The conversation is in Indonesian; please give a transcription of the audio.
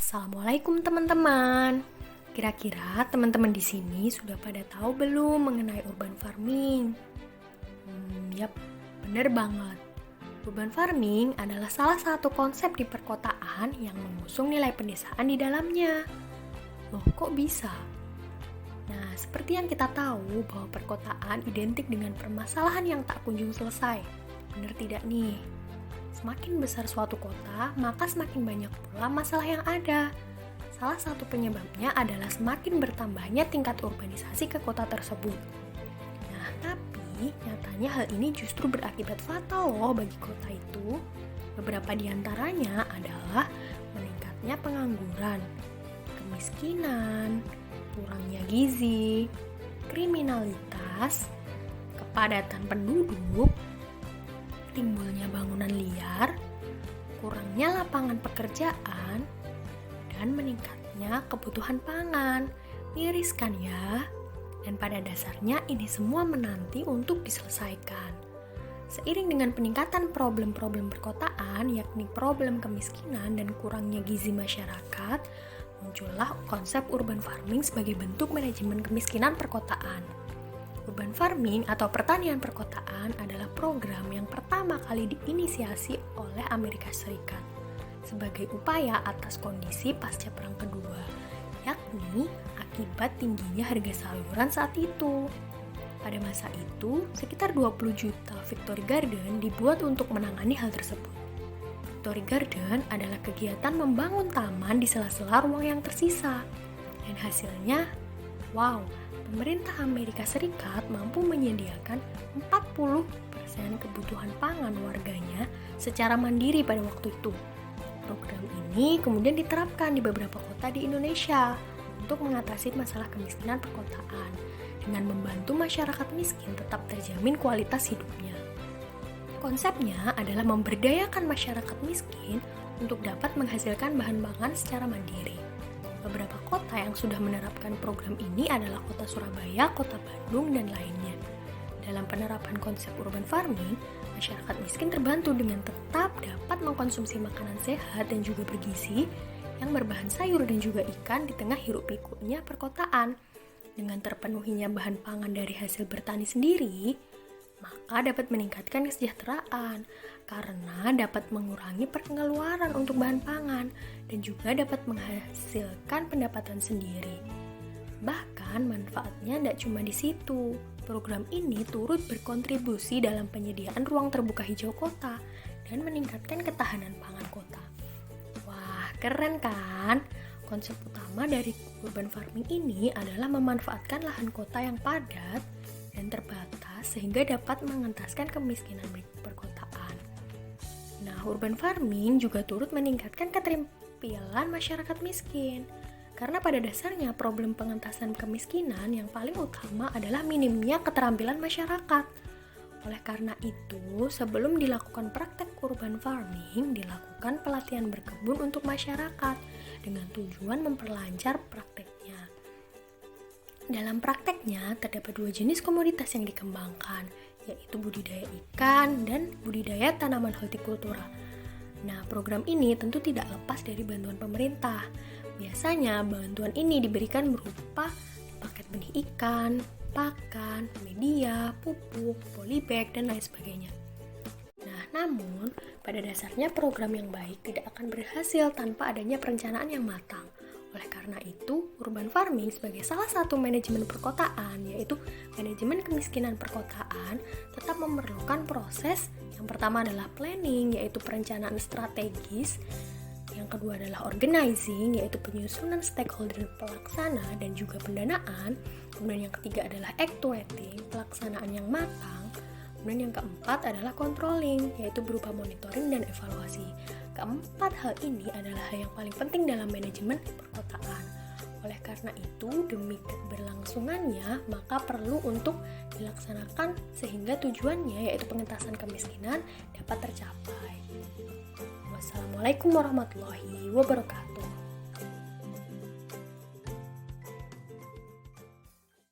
Assalamualaikum teman-teman. Kira-kira teman-teman di sini sudah pada tahu belum mengenai urban farming? Yap, bener banget. Urban farming adalah salah satu konsep di perkotaan yang mengusung nilai pedesaan di dalamnya. Loh, kok bisa? Nah, seperti yang kita tahu bahwa perkotaan identik dengan permasalahan yang tak kunjung selesai. Bener tidak nih? Semakin besar suatu kota, maka semakin banyak pula masalah yang ada. Salah satu penyebabnya adalah semakin bertambahnya tingkat urbanisasi ke kota tersebut. Nah, tapi nyatanya hal ini justru berakibat fatal loh bagi kota itu. Beberapa di antaranya adalah meningkatnya pengangguran, kemiskinan, kurangnya gizi, kriminalitas, kepadatan penduduk, timbulnya bangunan liar, kurangnya lapangan pekerjaan, dan meningkatnya kebutuhan pangan. Miris kan ya? Dan pada dasarnya ini semua menanti untuk diselesaikan. Seiring dengan peningkatan problem-problem perkotaan, yakni problem kemiskinan dan kurangnya gizi masyarakat, muncullah konsep urban farming sebagai bentuk manajemen kemiskinan perkotaan. Urban farming atau pertanian perkotaan adalah program yang pertama kali diinisiasi oleh Amerika Serikat sebagai upaya atas kondisi pasca Perang Kedua, yakni akibat tingginya harga sayuran saat itu. Pada masa itu, sekitar 20 juta Victory Garden dibuat untuk menangani hal tersebut. Victory Garden adalah kegiatan membangun taman di sela-sela ruang yang tersisa. Dan hasilnya, wow, pemerintah Amerika Serikat mampu menyediakan 40% kebutuhan pangan warganya secara mandiri pada waktu itu. Program ini kemudian diterapkan di beberapa kota di Indonesia untuk mengatasi masalah kemiskinan perkotaan dengan membantu masyarakat miskin tetap terjamin kualitas hidupnya. Konsepnya adalah memberdayakan masyarakat miskin untuk dapat menghasilkan bahan pangan secara mandiri. Beberapa kota yang sudah menerapkan program ini adalah kota Surabaya, kota Bandung, dan lainnya. Dalam penerapan konsep urban farming, masyarakat miskin terbantu dengan tetap dapat mengkonsumsi makanan sehat dan juga bergizi yang berbahan sayur dan juga ikan di tengah hiruk-pikuknya perkotaan. Dengan terpenuhinya bahan pangan dari hasil bertani sendiri, maka dapat meningkatkan kesejahteraan karena dapat mengurangi pengeluaran untuk bahan pangan dan juga dapat menghasilkan pendapatan sendiri. Bahkan manfaatnya tidak cuma di situ. Program ini turut berkontribusi dalam penyediaan ruang terbuka hijau kota dan meningkatkan ketahanan pangan kota. Wah, keren kan? Konsep utama dari urban farming ini adalah memanfaatkan lahan kota yang padat dan terbatas sehingga dapat mengentaskan kemiskinan perkotaan. Nah, urban farming juga turut meningkatkan keterampilan masyarakat miskin. Karena pada dasarnya problem pengentasan kemiskinan yang paling utama adalah minimnya keterampilan masyarakat. Oleh karena itu, sebelum dilakukan praktek urban farming, dilakukan pelatihan berkebun untuk masyarakat dengan tujuan memperlancar prakteknya. Dalam prakteknya, terdapat dua jenis komoditas yang dikembangkan, yaitu budidaya ikan dan budidaya tanaman hortikultura. Nah, program ini tentu tidak lepas dari bantuan pemerintah. Biasanya, bantuan ini diberikan berupa paket benih ikan, pakan, media, pupuk, polybag, dan lain sebagainya. Nah, namun, pada dasarnya program yang baik tidak akan berhasil tanpa adanya perencanaan yang matang. Oleh karena itu, urban farming sebagai salah satu manajemen perkotaan, yaitu manajemen kemiskinan perkotaan, tetap memerlukan proses. Yang pertama adalah planning, yaitu perencanaan strategis. Yang kedua adalah organizing, yaitu penyusunan stakeholder pelaksana dan juga pendanaan. Kemudian yang ketiga adalah actuating, pelaksanaan yang matang. Kemudian yang keempat adalah controlling, yaitu berupa monitoring dan evaluasi. Keempat hal ini adalah hal yang paling penting dalam manajemen perkotaan. Oleh karena itu, demi keberlangsungannya, maka perlu untuk dilaksanakan sehingga tujuannya, yaitu pengentasan kemiskinan, dapat tercapai. Wassalamualaikum warahmatullahi wabarakatuh.